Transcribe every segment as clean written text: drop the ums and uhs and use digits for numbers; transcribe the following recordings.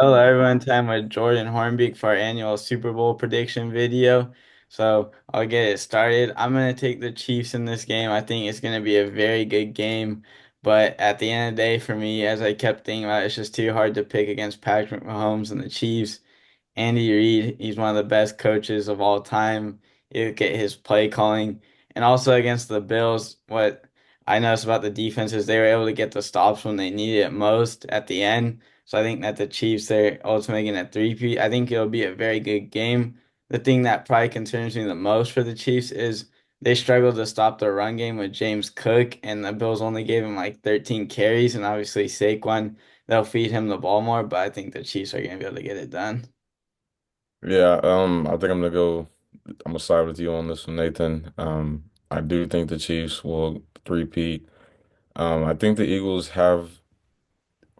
Hello everyone, time with Jordan Hornbeak for our annual Super Bowl prediction video. So I'll get it started. I'm gonna take the Chiefs in this game. I think it's gonna be a very good game. But at the end of the day, for me, as I kept thinking about it, it's just too hard to pick against Patrick Mahomes and the Chiefs. Andy Reid, he's one of the best coaches of all time. You look at his play calling. And also against the Bills, what I noticed about the defense is they were able to get the stops when they needed it most at the end. So I think that the Chiefs, they're ultimately getting a three-peat. I think it'll be a very good game. The thing that probably concerns me the most for the Chiefs is they struggled to stop the run game with James Cook, and the Bills only gave him like 13 carries, and obviously Saquon, they'll feed him the ball more, but I think the Chiefs are going to be able to get it done. Yeah, I think I'm gonna side with you on this one, Nathan. I do think the Chiefs will three-peat. I think the Eagles have,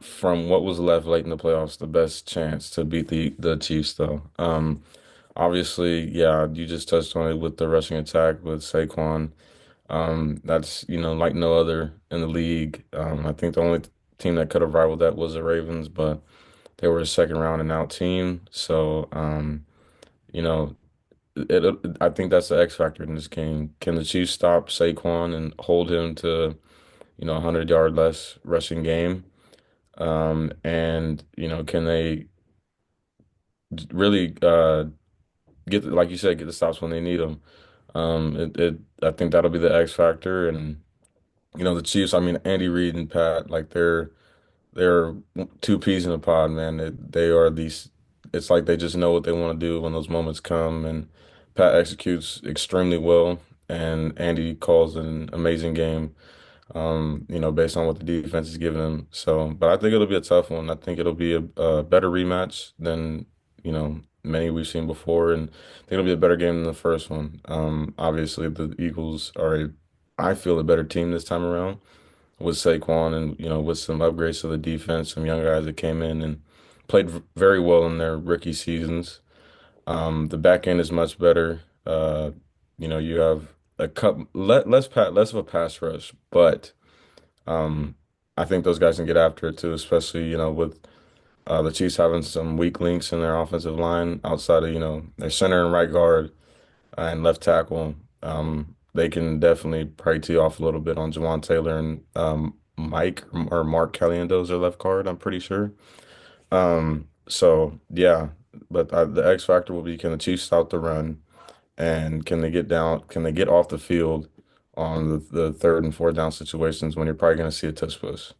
from what was left late in the playoffs, the best chance to beat the Chiefs though. Obviously, yeah, you just touched on it with the rushing attack with Saquon. That's, like no other in the league. I think the only team that could have rivaled that was the Ravens, but they were a second round and out team. So, you know, I think that's the X factor in this game. Can the Chiefs stop Saquon and hold him to, 100-yard less rushing game? And can they really like you said, get the stops when they need them? I think that'll be the X factor. And the Chiefs. I mean, Andy Reid and Pat, like they're two peas in a pod, man. They are these. It's like they just know what they want to do when those moments come, and Pat executes extremely well, and Andy calls an amazing game. Based on what the defense is giving him. So, but I think it'll be a tough one. I think it'll be a better rematch than many we've seen before, and I think it'll be a better game than the first one. Obviously, the Eagles are I feel, a better team this time around with Saquon and with some upgrades to the defense, some young guys that came in and played very well in their rookie seasons. The back end is much better. You have less of a pass rush, but um, I think those guys can get after it too, especially with the Chiefs having some weak links in their offensive line outside of their center and right guard and left tackle. They can definitely probably tee off a little bit on Jawan Taylor and Mike or Mark Caliendo's their left guard, I'm pretty sure. So yeah, but the X factor will be, can the Chiefs stop the run, and can they get down? Can they get off the field on the third and fourth down situations when you're probably going to see a touch push?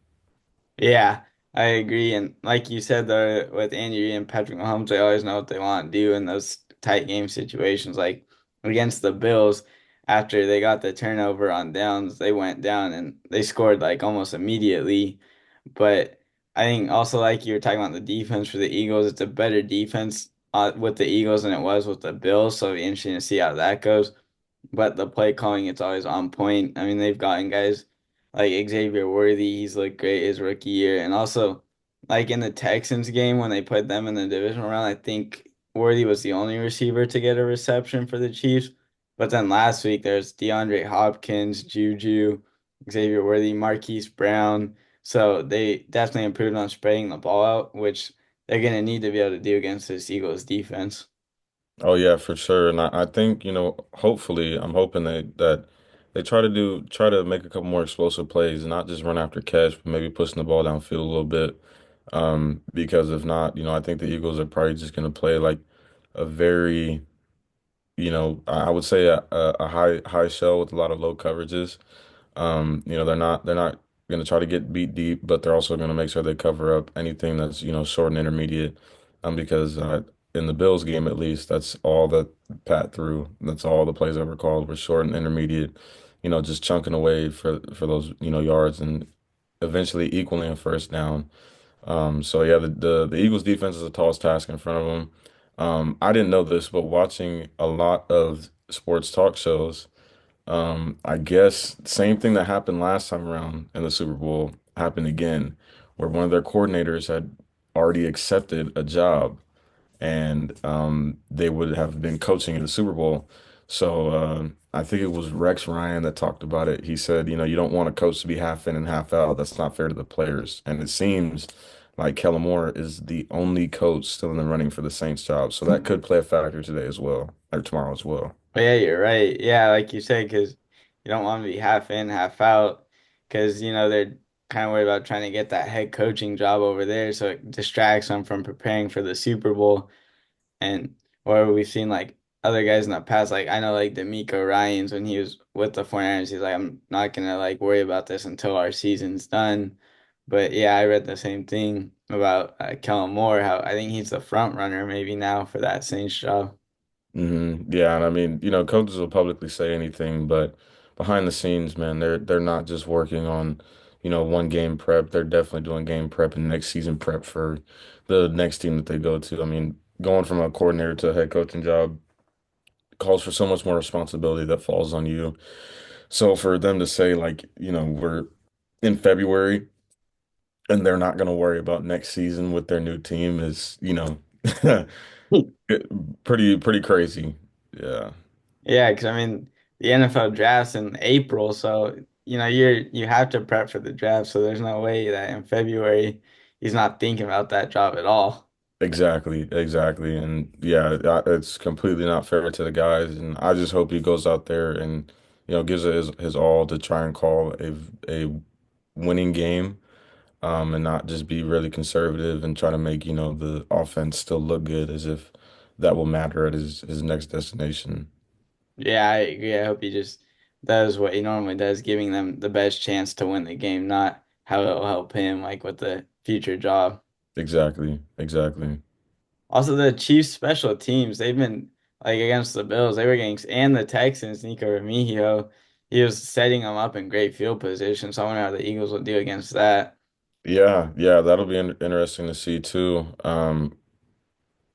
Yeah, I agree. And like you said, though, with Andy Reid and Patrick Mahomes, they always know what they want to do in those tight game situations. Like against the Bills, after they got the turnover on downs, they went down and they scored like almost immediately. But I think also like you were talking about the defense for the Eagles, it's a better defense with the Eagles than it was with the Bills. So it'll be interesting to see how that goes. But the play calling, it's always on point. I mean, they've gotten guys like Xavier Worthy, he's looked great his rookie year. And also, like in the Texans game when they put them in the divisional round, I think Worthy was the only receiver to get a reception for the Chiefs. But then last week, there's DeAndre Hopkins, Juju, Xavier Worthy, Marquise Brown. So they definitely improved on spreading the ball out, which they're going to need to be able to do against this Eagles defense. Oh yeah, for sure. And I think, hopefully, I'm hoping that they try to make a couple more explosive plays, not just run after catch, but maybe pushing the ball downfield a little bit. Because if not, I think the Eagles are probably just going to play like a very, I would say a high shell with a lot of low coverages. They're not going to try to get beat deep, but they're also going to make sure they cover up anything that's, short and intermediate. Because in the Bills game, at least, that's all that Pat threw. That's all the plays ever called were short and intermediate, just chunking away for those, yards and eventually equaling a first down. So yeah, the Eagles defense is a tall task in front of them. I didn't know this, but watching a lot of sports talk shows, I guess same thing that happened last time around in the Super Bowl happened again, where one of their coordinators had already accepted a job, and they would have been coaching in the Super Bowl. So I think it was Rex Ryan that talked about it. He said, you don't want a coach to be half in and half out. That's not fair to the players. And it seems like Kellen Moore is the only coach still in the running for the Saints job. So that could play a factor today as well, or tomorrow as well. But yeah, you're right. Yeah, like you said, because you don't want to be half in, half out, because they're kind of worried about trying to get that head coaching job over there, so it distracts them from preparing for the Super Bowl. And or we've seen like other guys in the past, like I know like D'Amico Ryans when he was with the 49ers, he's like, I'm not gonna like worry about this until our season's done. But yeah, I read the same thing about Kellen Moore, how I think he's the front runner maybe now for that Saints job. Yeah, and I mean, coaches will publicly say anything, but behind the scenes, man, they're not just working on, one game prep. They're definitely doing game prep and next season prep for the next team that they go to. I mean, going from a coordinator to a head coaching job calls for so much more responsibility that falls on you. So for them to say like, we're in February and they're not going to worry about next season with their new team is, pretty crazy. Yeah. Yeah, because I mean the NFL drafts in April, so you have to prep for the draft. So there's no way that in February he's not thinking about that job at all. Exactly, exactly. And yeah, it's completely not fair to the guys. And I just hope he goes out there and, gives it his all to try and call a winning game, and not just be really conservative and try to make, the offense still look good as if that will matter at his next destination. Yeah, I agree. I hope he just does what he normally does, giving them the best chance to win the game, not how it'll help him like with the future job. Exactly, exactly. Also, the Chiefs special teams, they've been like against the Bills, they were getting and the Texans, Nico Remigio, he was setting them up in great field position. So I wonder how the Eagles will do against that. Yeah, yeah, that'll be interesting to see too.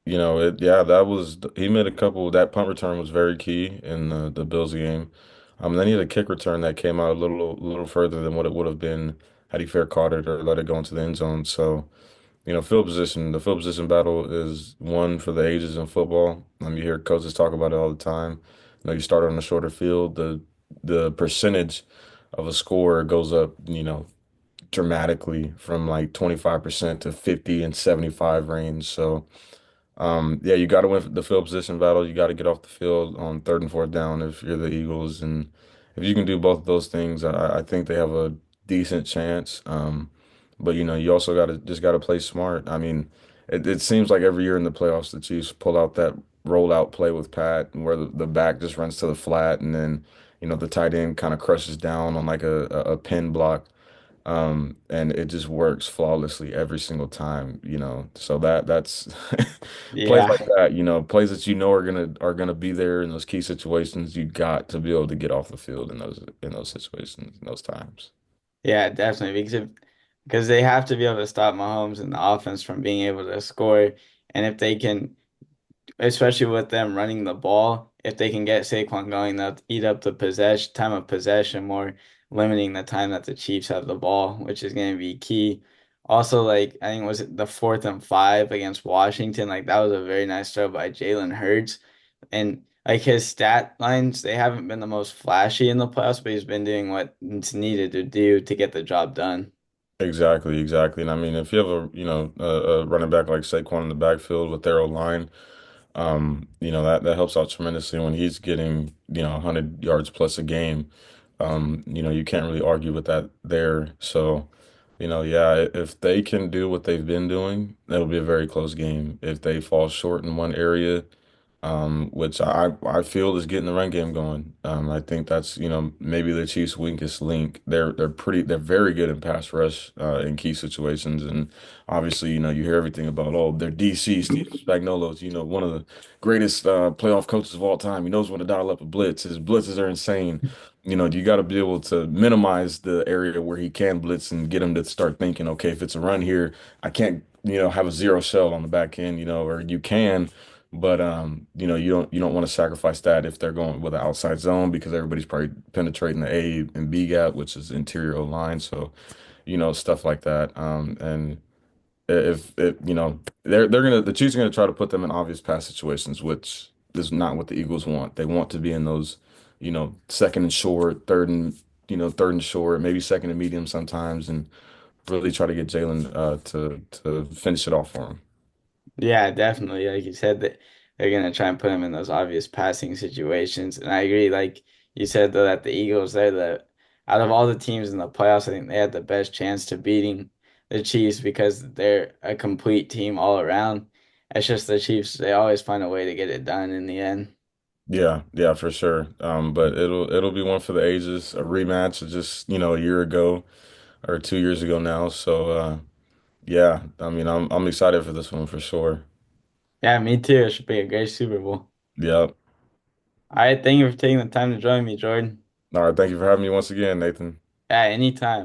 Yeah, that was he made a couple that punt return was very key in the Bills game. Then he had a kick return that came out a little further than what it would have been had he fair caught it or let it go into the end zone. So, the field position battle is one for the ages in football. You hear coaches talk about it all the time. You start on the shorter field, the percentage of a score goes up, dramatically from like 25% to 50 and 75 range. So yeah, you got to win the field position battle. You got to get off the field on third and fourth down if you're the Eagles, and if you can do both of those things, I think they have a decent chance. But you also got to play smart. I mean, it seems like every year in the playoffs, the Chiefs pull out that rollout play with Pat, where the back just runs to the flat, and then the tight end kind of crushes down on like a pin block. And it just works flawlessly every single time, So that's plays like Yeah. that, plays that are gonna be there in those key situations. You got to be able to get off the field in those situations, in those times. Yeah, definitely. Because they have to be able to stop Mahomes and the offense from being able to score. And if they can, especially with them running the ball, if they can get Saquon going, they'll eat up the possession time of possession more, limiting the time that the Chiefs have the ball, which is going to be key. Also, like I think was it the 4th and 5 against Washington? Like that was a very nice throw by Jalen Hurts, and like his stat lines, they haven't been the most flashy in the playoffs, but he's been doing what's needed to do to get the job done. Exactly, exactly. And I mean, if you have a running back like Saquon in the backfield with their line, that helps out tremendously when he's getting 100 yards plus a game. You can't really argue with that there. So, yeah, if they can do what they've been doing, it'll be a very close game. If they fall short in one area, which I feel is getting the run game going. I think that's, maybe the Chiefs' weakest link. They're very good in pass rush in key situations, and obviously, you hear everything about their DC Steve Spagnuolo's, one of the greatest playoff coaches of all time. He knows when to dial up a blitz. His blitzes are insane. You got to be able to minimize the area where he can blitz and get him to start thinking, okay, if it's a run here, I can't, have a zero shell on the back end, or you can. But you don't want to sacrifice that if they're going with an outside zone because everybody's probably penetrating the A and B gap, which is interior line. So, stuff like that. And if they're the Chiefs are gonna try to put them in obvious pass situations, which is not what the Eagles want. They want to be in those, second and short, third and short, maybe second and medium sometimes, and really try to get Jalen to finish it off for him. Yeah, definitely. Like you said, that they're gonna try and put him in those obvious passing situations. And I agree, like you said though, that the Eagles, they're the out of all the teams in the playoffs, I think they had the best chance to beating the Chiefs because they're a complete team all around. It's just the Chiefs, they always find a way to get it done in the end. Yeah, yeah, for sure. But it'll be one for the ages, a rematch of just, a year ago or 2 years ago now. So yeah, I mean I'm excited for this one for sure. Yeah, me too. It should be a great Super Bowl. Yeah. All right, thank you for taking the time to join me, Jordan. All right, thank you for having me once again, Nathan. Yeah, anytime.